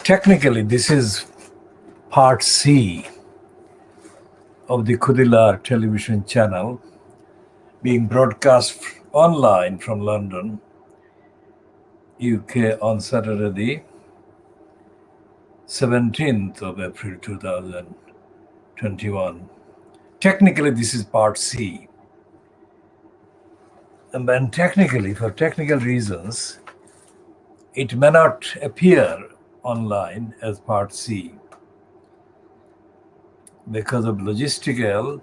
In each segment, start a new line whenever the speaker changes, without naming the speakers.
Technically, this is part C of the KHOODEELAARTV television channel being broadcast online from London, UK on Saturday the 17th of April 2021. Technically, this is part C. And then technically, for technical reasons, it may not appear online as part C because of logistical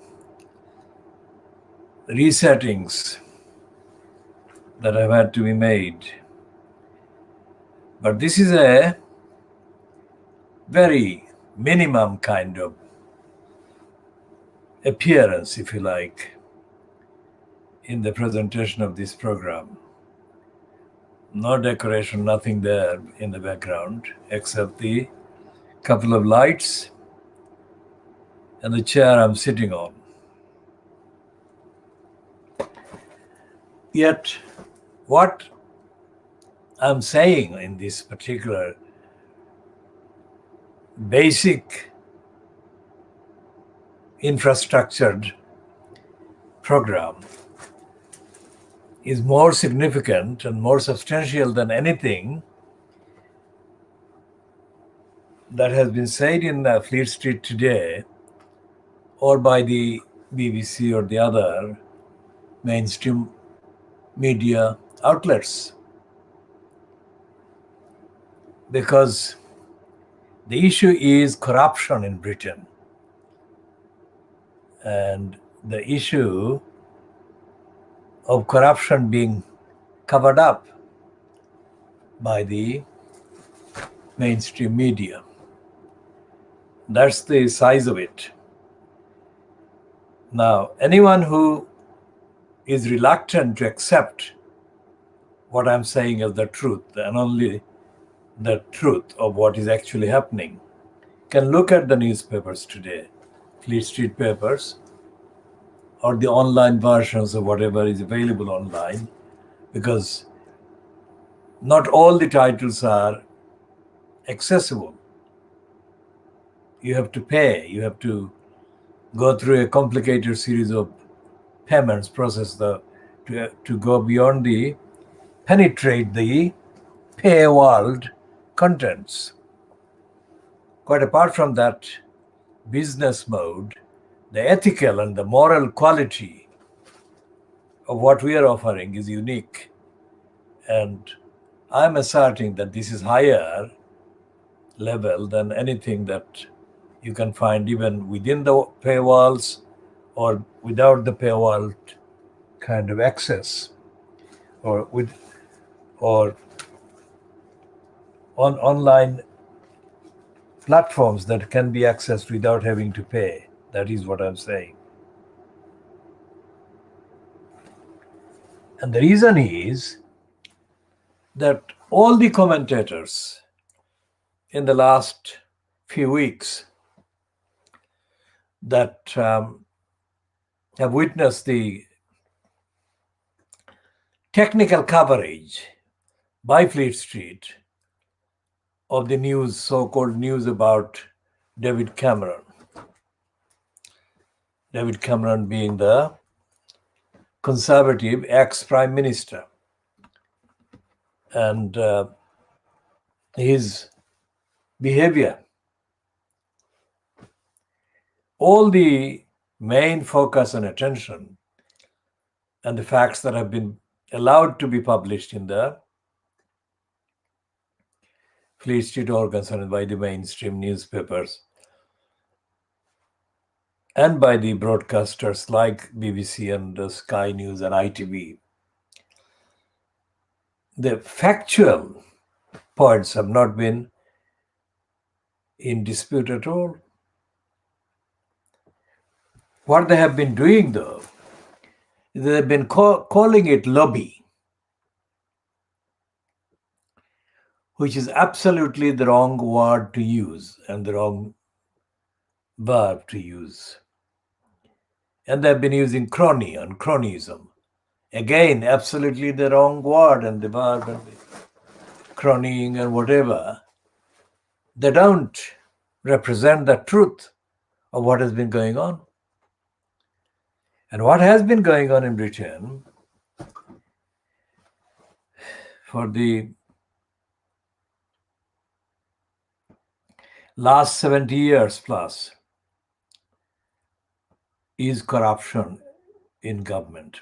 resettings that have had to be made. But this is a very minimum kind of appearance, if you like, in the presentation of this program. No decoration, nothing there in the background except the couple of lights and the chair I'm sitting on. Yet, what I'm saying in this particular basic infrastructured program is more significant and more substantial than anything that has been said in Fleet Street today or by the BBC or the other mainstream media outlets. Because the issue is corruption in Britain. And the issue of corruption being covered up by the mainstream media. That's the size of it. Now, anyone who is reluctant to accept what I'm saying as the truth and only the truth of what is actually happening can look at the newspapers today, Fleet Street papers, or the online versions of whatever is available online, because not all the titles are accessible. You have to pay, you have to go through a complicated series of payments process to go beyond the penetrate the paywalled contents. Quite apart from that business mode, the ethical and the moral quality of what we are offering is unique. And I'm asserting that this is higher level than anything that you can find even within the paywalls or without the paywall kind of access, or on online platforms that can be accessed without having to pay. That is what I'm saying. And the reason is that all the commentators in the last few weeks that have witnessed the technical coverage by Fleet Street of the news, so-called news about David Cameron. David Cameron being the conservative ex-prime minister. And his behavior. All the main focus and attention and the facts that have been allowed to be published in the Fleet Street organs and by the mainstream newspapers and by the broadcasters like BBC and Sky News and ITV. The factual points have not been in dispute at all. What they have been doing, though, is they have been calling it lobby, which is absolutely the wrong word to use and the wrong verb to use. And they've been using crony and cronyism. Again, absolutely the wrong word and the verb and the cronying and whatever. they don't represent the truth of what has been going on. And what has been going on in Britain for the last 70 years plus is corruption in government.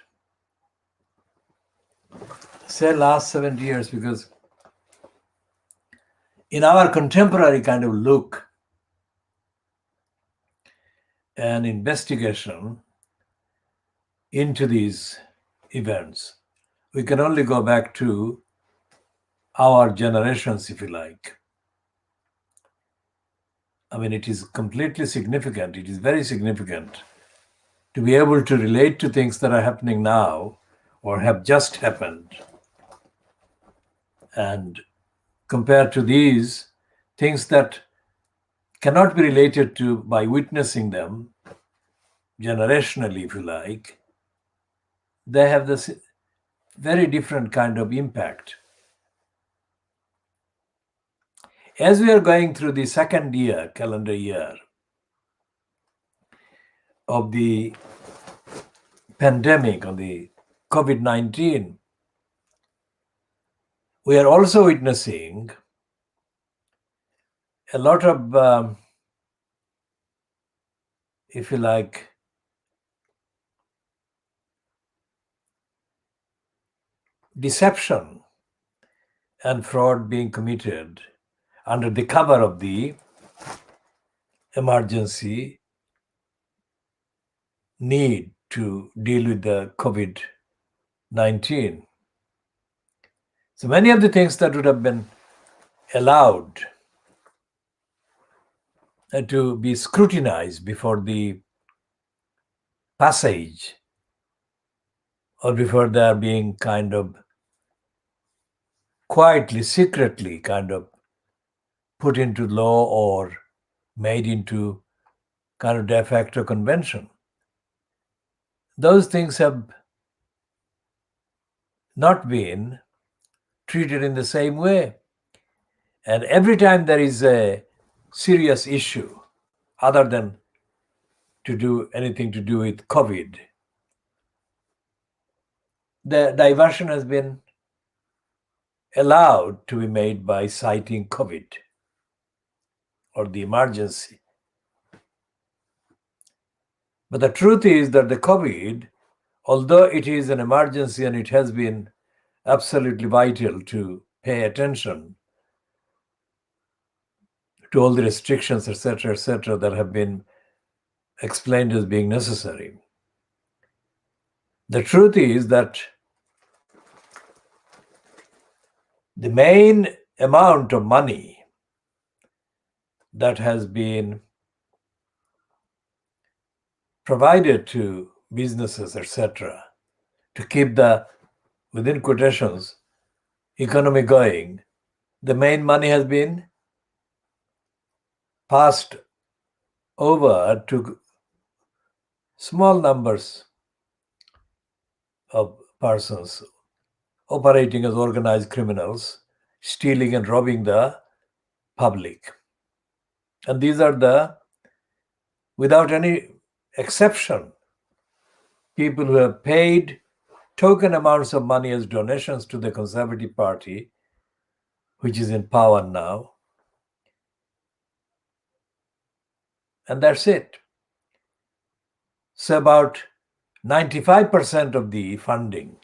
I say last 70 years because in our contemporary kind of look and investigation into these events, we can only go back to our generations, if you like. I mean, it is completely significant. It is very significant to be able to relate to things that are happening now or have just happened and compare to these things that cannot be related to by witnessing them generationally, if you like. They have this very different kind of impact. As we are going through the second year, calendar year, of the pandemic, of the COVID-19, we are also witnessing a lot of, if you like, deception and fraud being committed under the cover of the emergency need to deal with the COVID-19. So many of the things that would have been allowed to be scrutinized before the passage or before they are being kind of quietly, secretly kind of put into law or made into kind of de facto convention. Those things have not been treated in the same way. And every time there is a serious issue, other than to do anything to do with COVID, the diversion has been allowed to be made by citing COVID or the emergency. But the truth is that the COVID, although it is an emergency and it has been absolutely vital to pay attention to all the restrictions, etc., that have been explained as being necessary. The truth is that the main amount of money that has been provided to businesses, etc., to keep the, within quotations, economy going, the main money has been passed over to small numbers of persons operating as organized criminals, stealing and robbing the public. And these are the, without any exception, people who have paid token amounts of money as donations to the Conservative Party, which is in power now. And that's it. So about 95% of the funding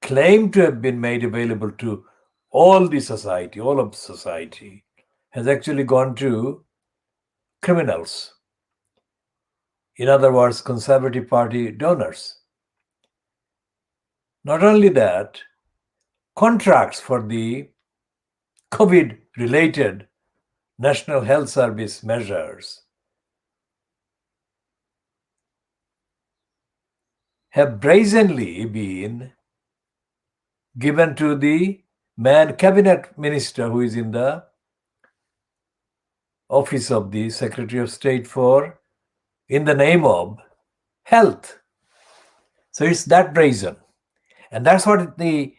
claimed to have been made available to all the society, all of society, has actually gone to criminals. In other words, Conservative Party donors. Not only that, contracts for the COVID-related National Health Service measures have brazenly been given to the cabinet minister who is in the office of the Secretary of State for, in the name of health. So it's that brazen. And that's what the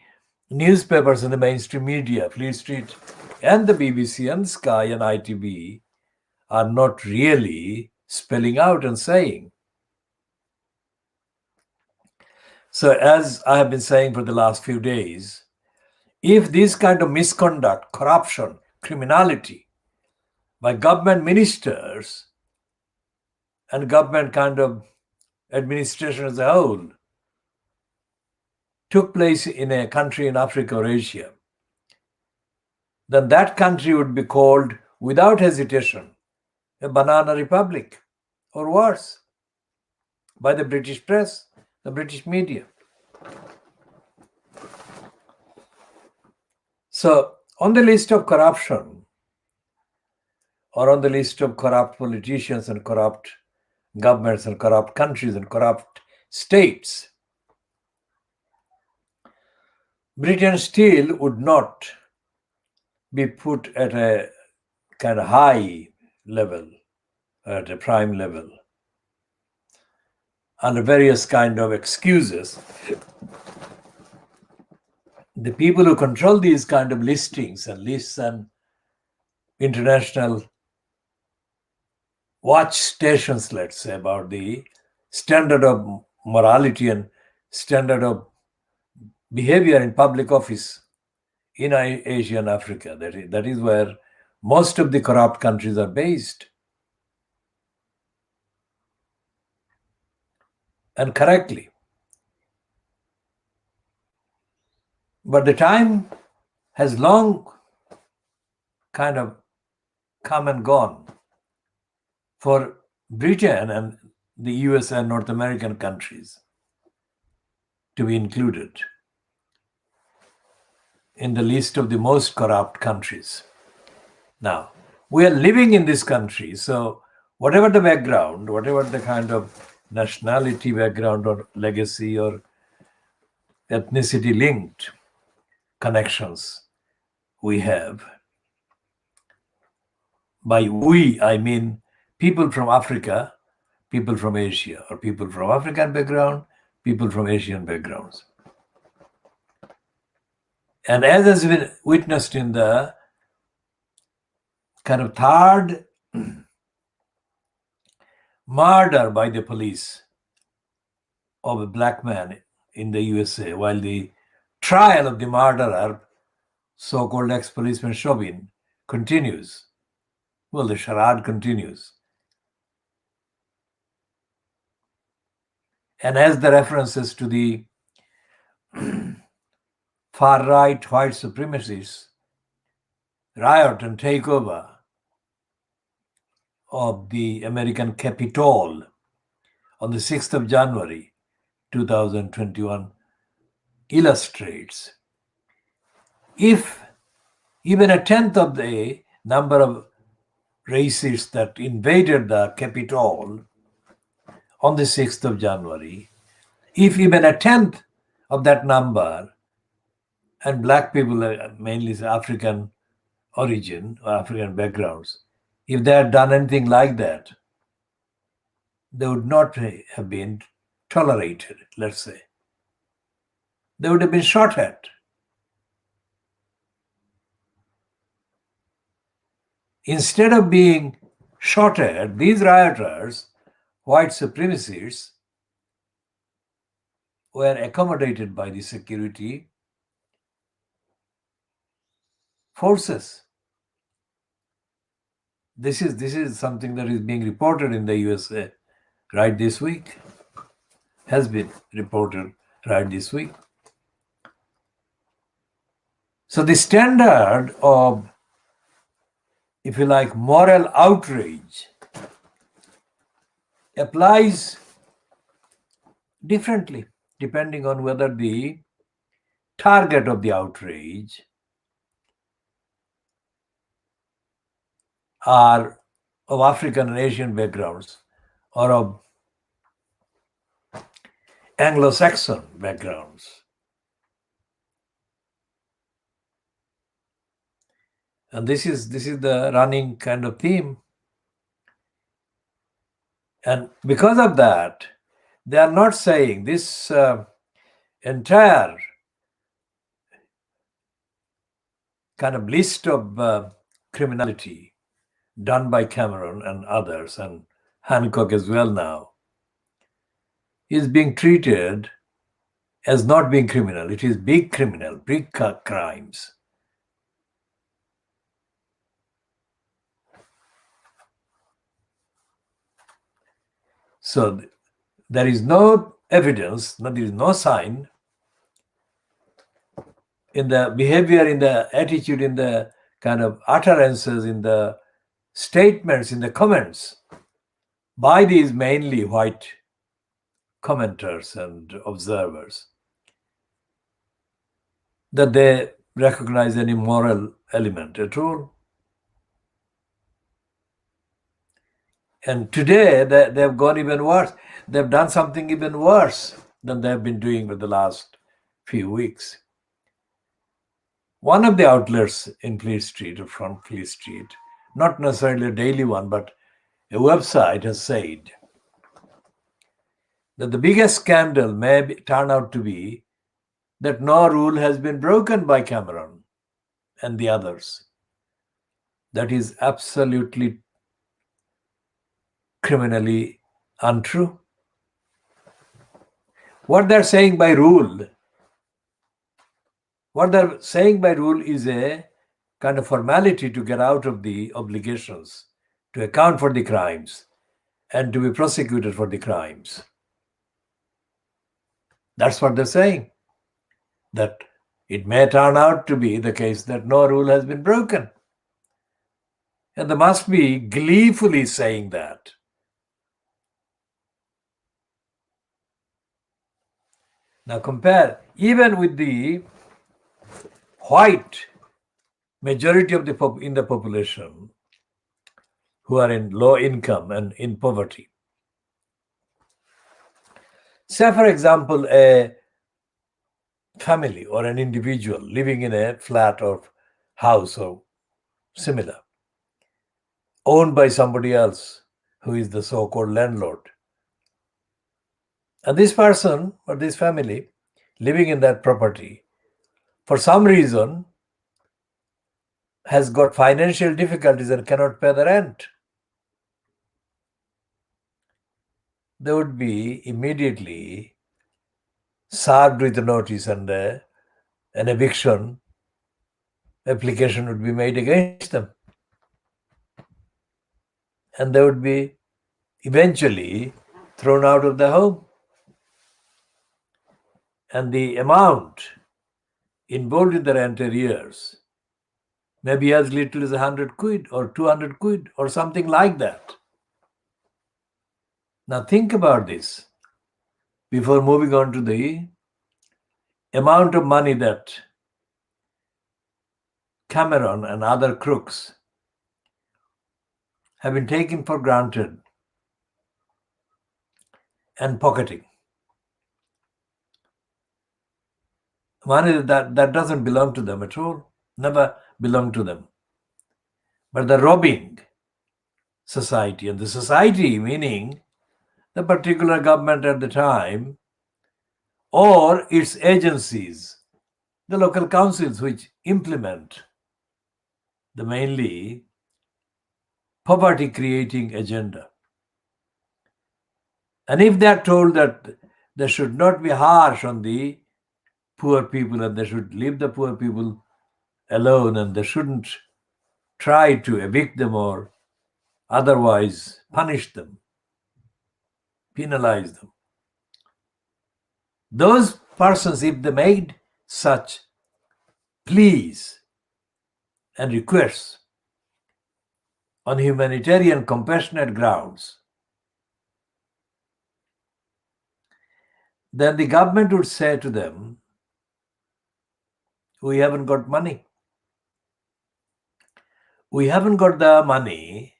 newspapers and the mainstream media, Fleet Street and the BBC and Sky and ITV are not really spelling out and saying. So as I have been saying for the last few days, if this kind of misconduct, corruption, criminality by government ministers and government kind of administration as a whole took place in a country in Africa or Asia, then that country would be called, without hesitation, a banana republic, or worse, by the British press, the British media. So, on the list of corruption, or on the list of corrupt politicians and corrupt governments and corrupt countries and corrupt states, Britain still would not be put at a kind of high level, at a prime level, under various kind of excuses. The people who control these kind of listings and lists and international watch stations, let's say, about the standard of morality and standard of behavior in public office in Asia and Africa. That is where most of the corrupt countries are based. And correctly. But the time has long kind of come and gone for Britain and the US and North American countries to be included in the list of the most corrupt countries. Now, we are living in this country, so whatever the background, whatever the kind of nationality background or legacy or ethnicity linked connections we have, by we, I mean people from Africa, people from Asia, or people from African background, people from Asian backgrounds. And as has been witnessed in the kind of third murder by the police of a black man in the USA, while the trial of the murderer, so-called ex-policeman Chauvin, continues. Well, the charade continues. And as the references to the far-right white supremacists riot and takeover of the American Capitol on the 6th of January 2021 illustrates, if even a tenth of the number of racists that invaded the Capitol on the 6th of January, if even a tenth of that number, and black people, mainly African origin or African backgrounds, if they had done anything like that, they would not have been tolerated, let's say. They would have been shot at. Instead of being shot at, these rioters, white supremacists, were accommodated by the security forces. This is something that is being reported in the USA right this week, has been reported right this week. So the standard of, if you like, moral outrage applies differently depending on whether the target of the outrage are of African and Asian backgrounds or of Anglo-Saxon backgrounds. And this is the running kind of theme. And because of that, they are not saying this entire kind of list of criminality done by Cameron and others, and Hancock as well now, is being treated as not being criminal. It is big criminal, big crimes. So there is no evidence, there is no sign in the behavior, in the attitude, in the kind of utterances, in the statements, in the comments by these mainly white commenters and observers, that they recognize any moral element at all. And today they've gone even worse. They've done something even worse than they've been doing for the last few weeks. One of the outlets in Fleet Street, or from Fleet Street, not necessarily a daily one, but a website, has said that the biggest scandal may turn out to be that no rule has been broken by Cameron and the others. That is absolutely criminally untrue. What they're saying by rule is a kind of formality to get out of the obligations, to account for the crimes, and to be prosecuted for the crimes. That's what they're saying. That it may turn out to be the case that no rule has been broken. And they must be gleefully saying that. Now compare, even with the white majority of in the population who are in low income and in poverty. Say, for example, a family or an individual living in a flat or house or similar, owned by somebody else who is the so-called landlord. And this person or this family living in that property, for some reason, has got financial difficulties and cannot pay the rent. They would be immediately served with a notice, and an eviction application would be made against them. And they would be eventually thrown out of the home. And the amount involved in the rent arrears may be as little as 100 quid or 200 quid or something like that. Now think about this before moving on to the amount of money that Cameron and other crooks have been taken for granted and pocketing. Money that doesn't belong to them at all, never belonged to them. But the robbing society, and the society meaning the particular government at the time or its agencies, the local councils which implement the mainly poverty creating agenda. And if they are told that they should not be harsh on the poor people and they should leave the poor people alone and they shouldn't try to evict them or otherwise punish them, penalize them, those persons, if they made such pleas and requests on humanitarian, compassionate grounds, then the government would say to them, we haven't got money. We haven't got the money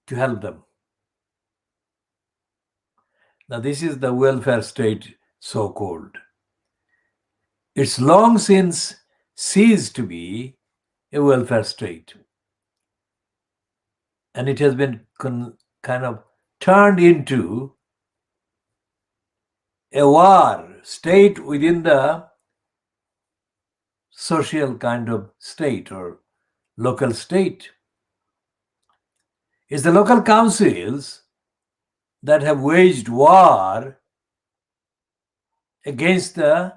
to help them. Now, this is the welfare state, so-called. It's long since ceased to be a welfare state. And it has been kind of turned into a war state within the social kind of state or local state. It's the local councils that have waged war against the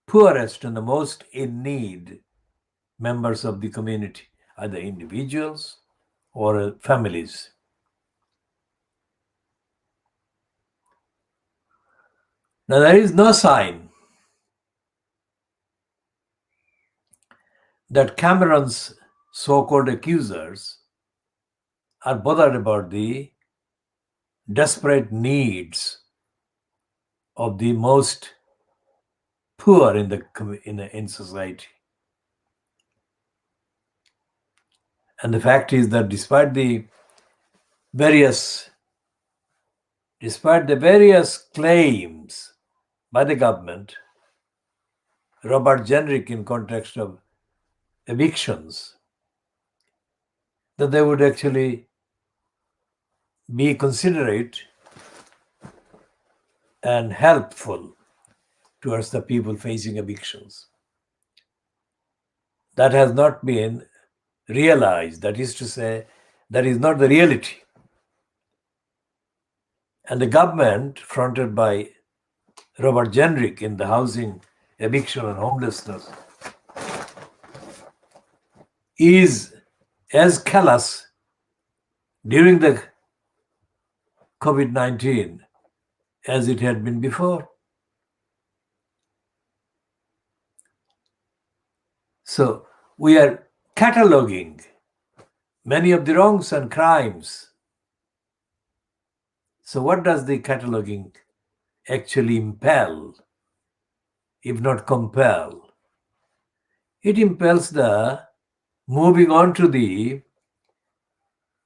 poorest and the most in need members of the community, either individuals or families. Now, there is no sign that Cameron's so-called accusers are bothered about the desperate needs of the most poor in society. And the fact is that despite the various claims by the government, Robert Jenrick, in context of evictions, that they would actually be considerate and helpful towards the people facing evictions. That has not been realized. That is to say, that is not the reality. And the government, fronted by Robert Jenrick in the housing, eviction and homelessness, is as callous during the COVID-19 as it had been before. So we are cataloging many of the wrongs and crimes. So what does the cataloging actually impel, if not compel? It impels the moving on to the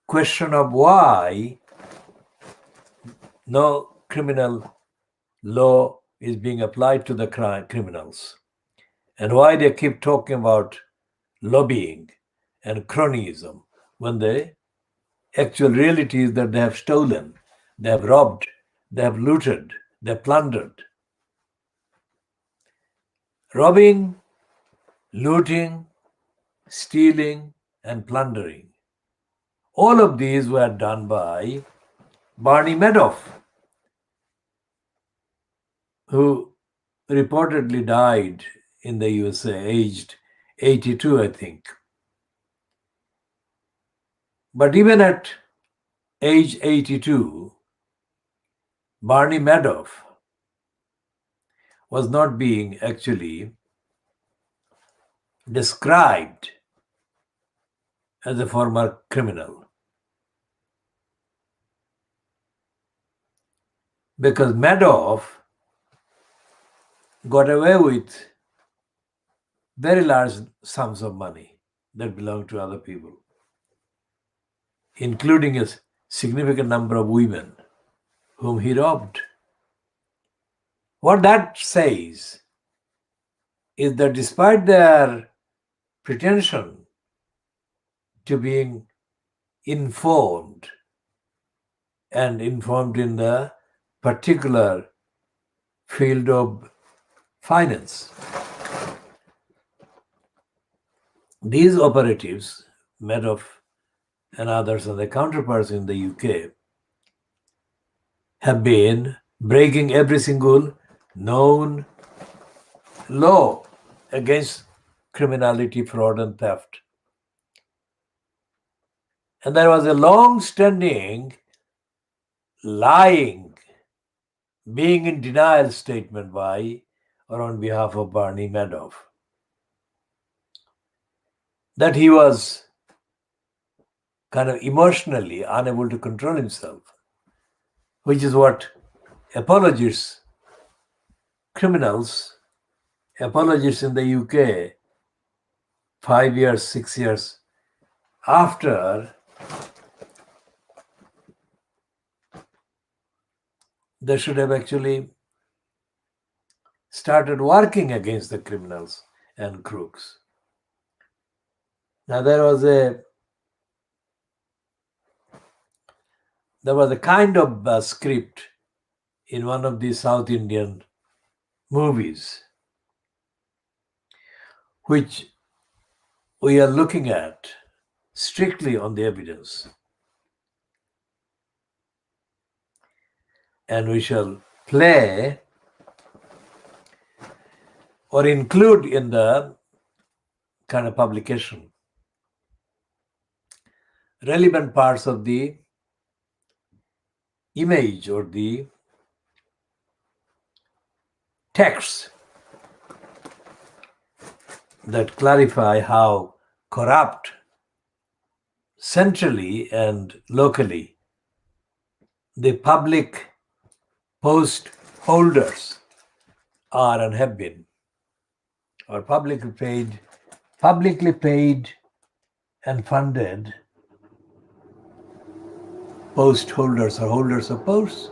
question of why no criminal law is being applied to the criminals, and why they keep talking about lobbying and cronyism when the actual reality is that they have stolen, they have robbed, they have looted, they have plundered. Robbing, looting, stealing, and plundering. All of these were done by Barney Madoff, who reportedly died in the USA, aged 82, I think. But even at age 82, Barney Madoff was not being actually described as a former criminal, because Madoff got away with very large sums of money that belonged to other people, including a significant number of women whom he robbed. What that says is that despite their pretension to being informed and informed in the particular field of finance, these operatives, Madoff and others and their counterparts in the UK, have been breaking every single known law against criminality, fraud, and theft. And there was a long-standing lying, being in denial statement by or on behalf of Barney Madoff, that he was kind of emotionally unable to control himself, which is what apologists, criminals, apologists in the UK, 5 years, 6 years after they should have actually started working against the criminals and crooks. Now there was a kind of script in one of the South Indian movies which we are looking at strictly on the evidence. And we shall play or include in the kind of publication relevant parts of the image or the text that clarify how corrupt centrally and locally the public post holders are and have been, or publicly paid and funded post holders or holders of posts.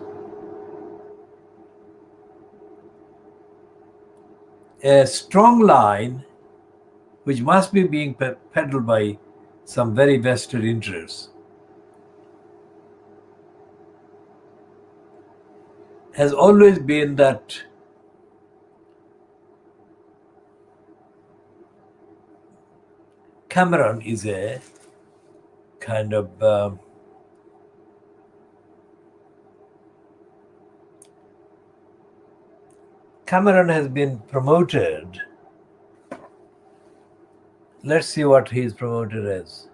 A strong line which must be being peddled by some very vested interests has always been that Cameron is a kind of Cameron has been promoted. Let's see what he is promoted as.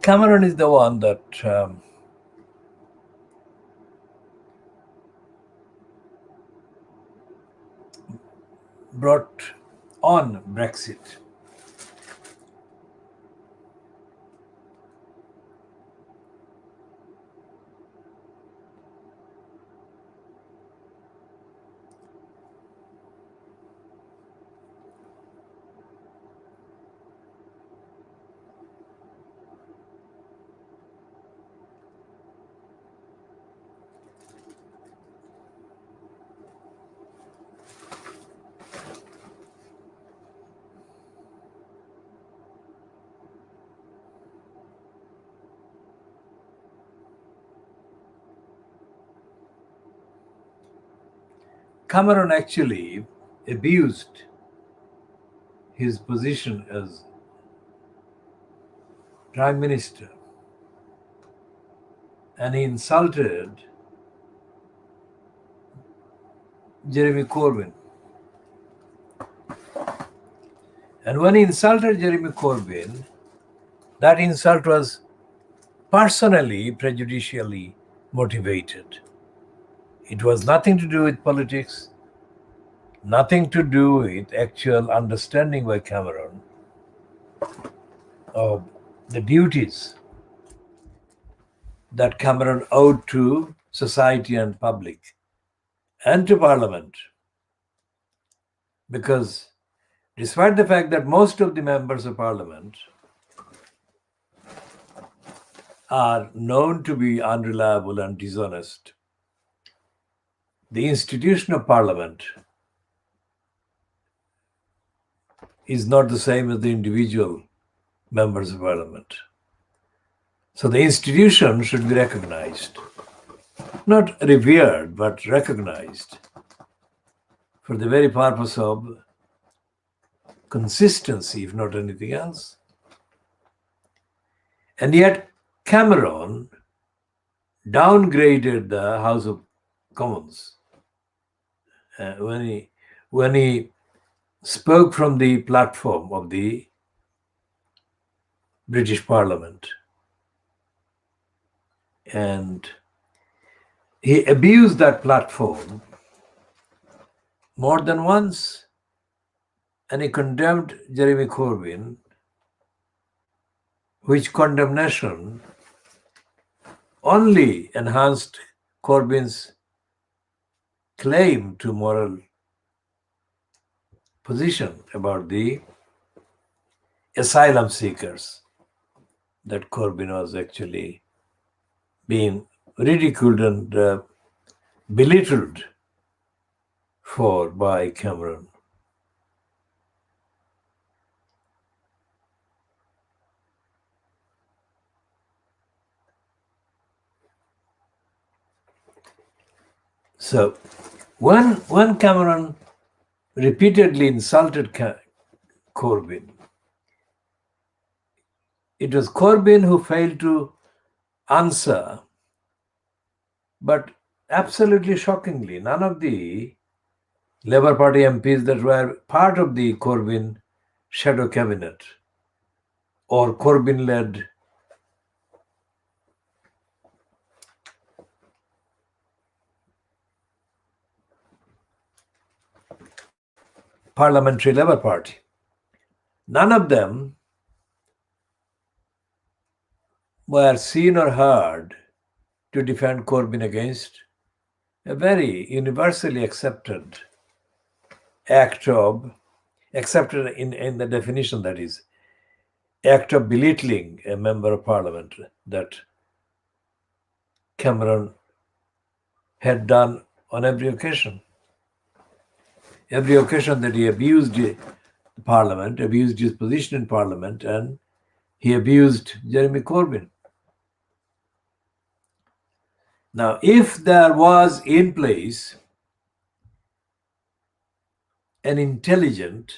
Cameron is the one that brought on Brexit. Cameron actually abused his position as Prime Minister and he insulted Jeremy Corbyn. And when he insulted Jeremy Corbyn, that insult was personally, prejudicially motivated. It was nothing to do with politics, nothing to do with actual understanding by Cameron of the duties that Cameron owed to society and public and to Parliament. Because despite the fact that most of the members of Parliament are known to be unreliable and dishonest, the institution of parliament is not the same as the individual members of parliament. So the institution should be recognized, not revered, but recognized for the very purpose of consistency, if not anything else. And yet Cameron downgraded the House of Commons when he spoke from the platform of the British Parliament. And he abused that platform more than once, and he condemned Jeremy Corbyn, which condemnation only enhanced Corbyn's claim to moral position about the asylum seekers that Corbyn was actually being ridiculed and belittled for by Cameron. So when Cameron repeatedly insulted Corbyn, it was Corbyn who failed to answer, but absolutely shockingly, none of the Labour Party MPs that were part of the Corbyn shadow cabinet or Corbyn-led parliamentary Labour Party, none of them were seen or heard to defend Corbyn against a very universally accepted act of, accepted in the definition, that is, act of belittling a member of parliament that Cameron had done on every occasion. Every occasion that he abused the parliament, abused his position in parliament, and he abused Jeremy Corbyn. Now, if there was in place an intelligent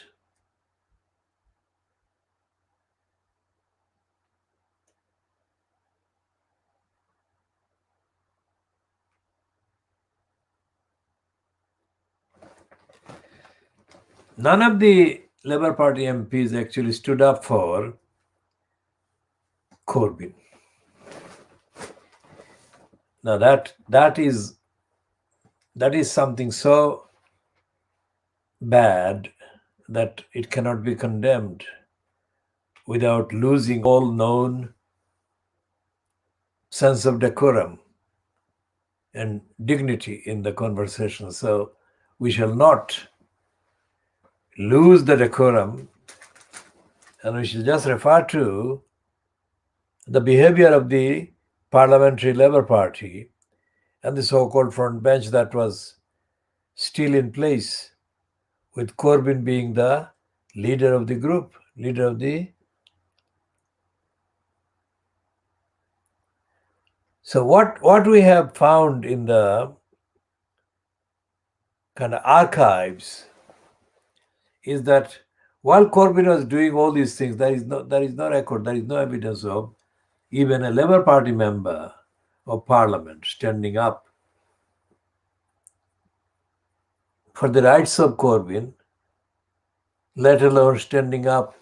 none of the Labour Party MPs actually stood up for Corbyn. Now that is something so bad that it cannot be condemned without losing all known sense of decorum and dignity in the conversation. So we shall not lose the decorum, and we shall just refer to the behavior of the Parliamentary Labour Party and the so-called front bench that was still in place, with Corbyn being the leader of the group, leader of the... So what we have found in the kind of archives is that while Corbyn was doing all these things, there is no record, there is no evidence of even a Labour Party member of Parliament standing up for the rights of Corbyn, let alone standing up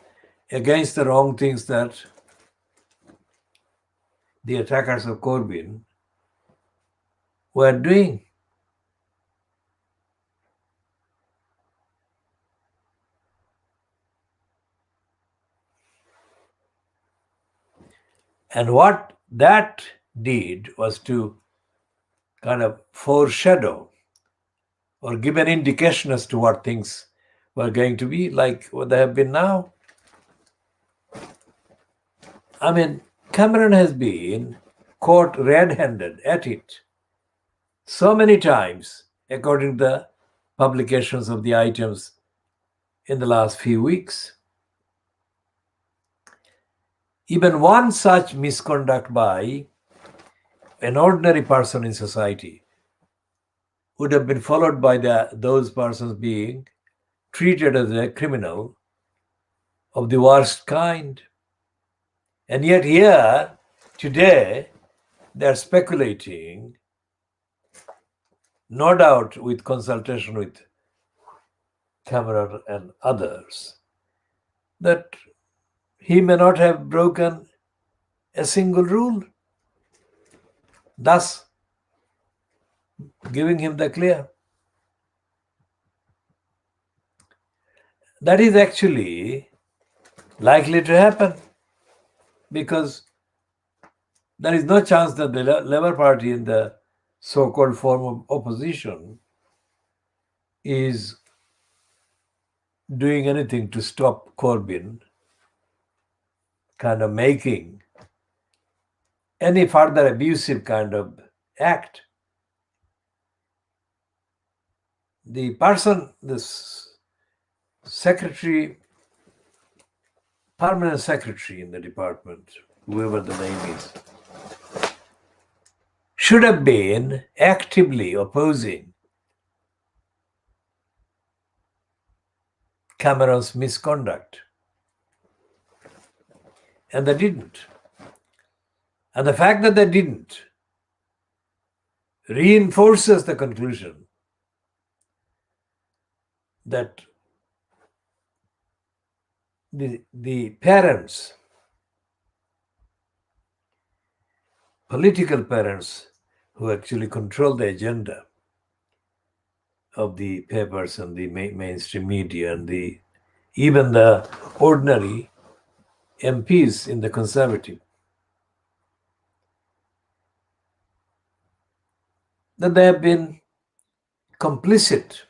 against the wrong things that the attackers of Corbyn were doing. And what that did was to kind of foreshadow or give an indication as to what things were going to be like what they have been now. I mean, Cameron has been caught red-handed at it so many times according to the publications of the items in the last few weeks. Even one such misconduct by an ordinary person in society would have been followed by those persons being treated as a criminal of the worst kind. And yet here, today, they're speculating, no doubt with consultation with Cameron and others, that he may not have broken a single rule, thus giving him the clear. That is actually likely to happen, because there is no chance that the Labour Party in the so-called form of opposition is doing anything to stop Corbyn kind of making any further abusive kind of act. The person, this secretary, permanent secretary in the department, whoever the name is, should have been actively opposing Cameron's misconduct. And they didn't. And the fact that they didn't reinforces the conclusion that the parents, political parents, who actually control the agenda of the papers and the mainstream media and even the ordinary MPs in the Conservative, that they have been complicit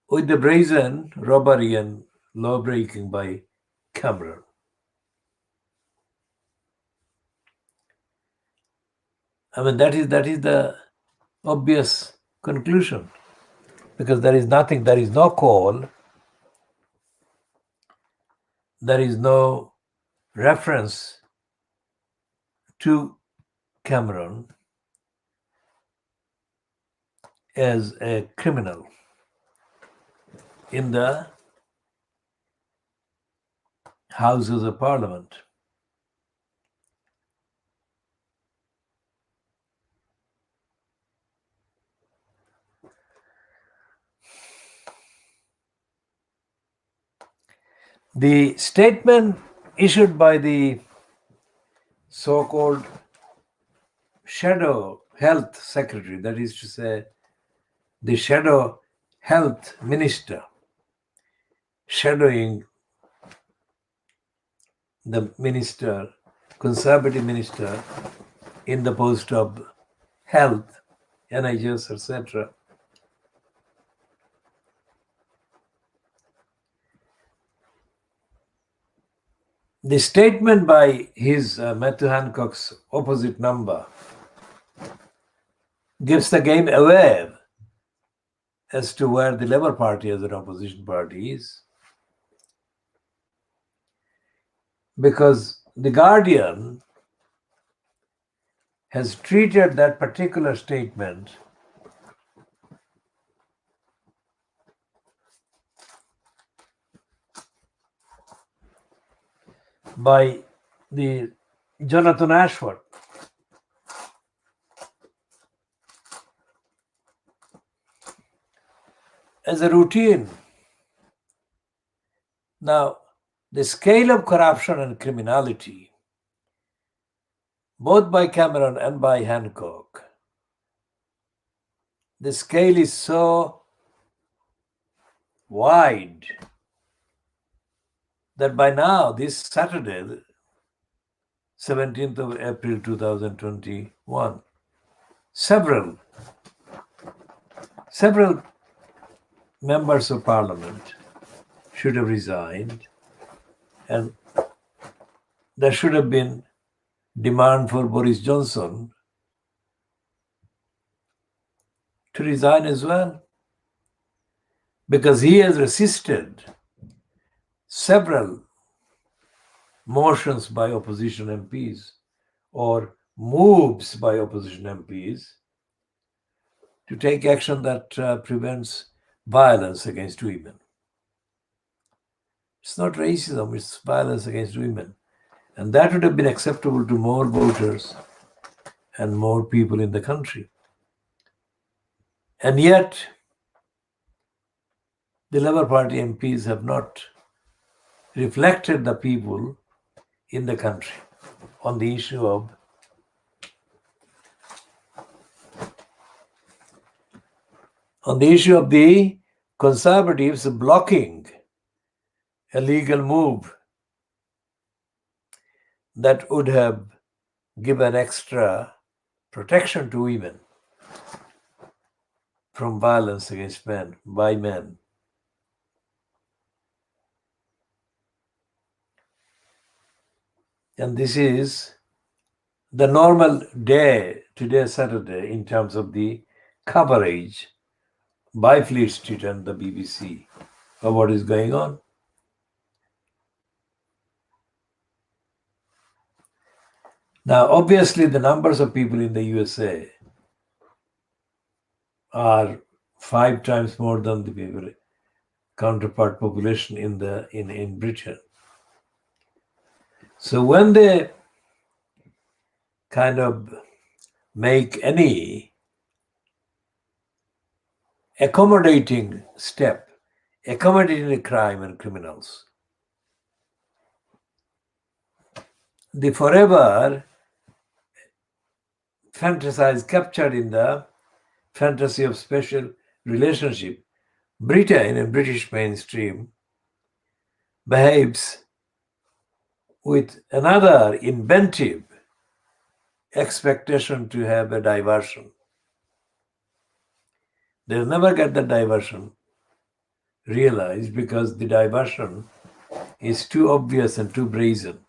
with the brazen robbery and law-breaking by Cameron. I mean, that is the obvious conclusion, because there is nothing, there is no call, there is no reference to Cameron as a criminal in the Houses of Parliament. The statement issued by the so-called shadow health secretary, that is to say, the shadow health minister, shadowing the minister, Conservative minister in the post of health, NHS, etc. The statement by his Matthew Hancock's opposite number gives the game away as to where the Labour Party as an opposition party is. Because the Guardian has treated that particular statement by the Jonathan Ashford as a routine. Now, the scale of corruption and criminality, both by Cameron and by Hancock, the scale is so wide that by now, this Saturday, 17th of April 2021, several members of Parliament should have resigned, and there should have been demand for Boris Johnson to resign as well, because he has resisted several motions by opposition MPs or moves by opposition MPs to take action that prevents violence against women. It's not racism, it's violence against women. And that would have been acceptable to more voters and more people in the country. And yet, the Labour Party MPs have not reflected the people in the country on the issue of the Conservatives blocking a legal move that would have given extra protection to women from violence against men by men. And this is the normal day, today Saturday, in terms of the coverage by Fleet Street and the BBC of what is going on. Now, obviously, the numbers of people in the USA are 5 times more than the people, counterpart population in Britain. So when they kind of make any accommodating step, accommodating crime and criminals, the forever fantasized, captured in the fantasy of special relationship, Britain and British mainstream behaves with another inventive expectation to have a diversion. They'll never get the diversion realized because the diversion is too obvious and too brazen.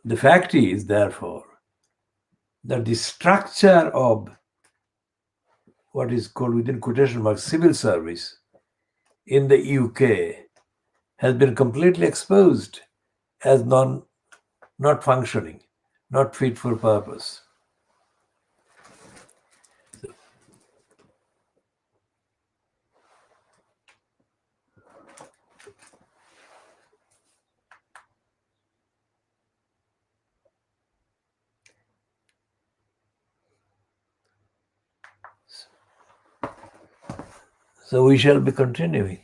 The fact is, therefore, that the structure of what is called, within quotation marks, civil service in the UK has been completely exposed as not functioning, not fit for purpose. So we shall be continuing.